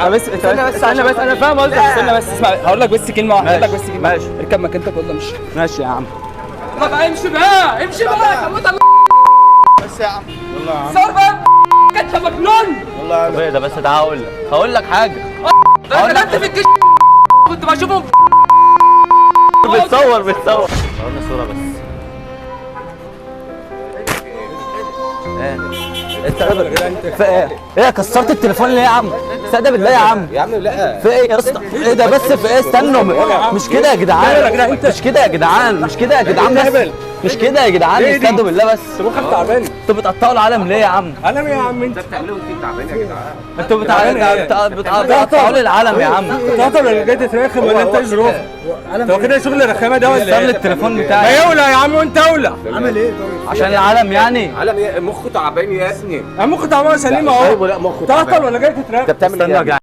بس استنى بس انا فاهم قصدك. استنى بس اسمع، هقول لك بس كلمه واحده. هقول لك بس كلمه. ماشي اركب مكانتك ولا مش ماشي يا عم. طب امشي بقى امشي بقى. بس يا عم والله يا عم. صار بقى انت مجنون والله يا عم. طب ايه ده بس؟ تعال هقول لك حاجه. انا كنت في الجيش كنت بشوفهم بتصور صورنا صوره بس. انت في ايه كسرت التليفون ليه يا عم؟ استهدى بالله يا عم. يا عم لا في ايه يا اسطى؟ ايه ده بس؟ في ايه؟ استنوا مش كده يا جدعان. مش كده يا جدعان. مش كده يا جدعان. بس مش كده يا جدعان. استهدوا بالله بس. مخك تعبان. انتوا بتقطعوا العالم ليه يا عم؟ علم يا عم انت. بتعملوا فيه تعبان يا جدعان. انتوا بتقطعوا لي العالم يا عم. تعطل اللي جاي تترخم ولا انت ظروف؟ هو كده شغل الرخامه ده ولا استنى التليفون ما بتاعي يولع يا عم وانت اولع. عمل ايه طيب؟ عشان العالم يعني. علم مخه تعبان يا ابني. مخه تعبان سليم اهو. لا مخه تعطل ولا جاي تترخم؟ انت بتعمل استنى ايه؟ يا جدعان.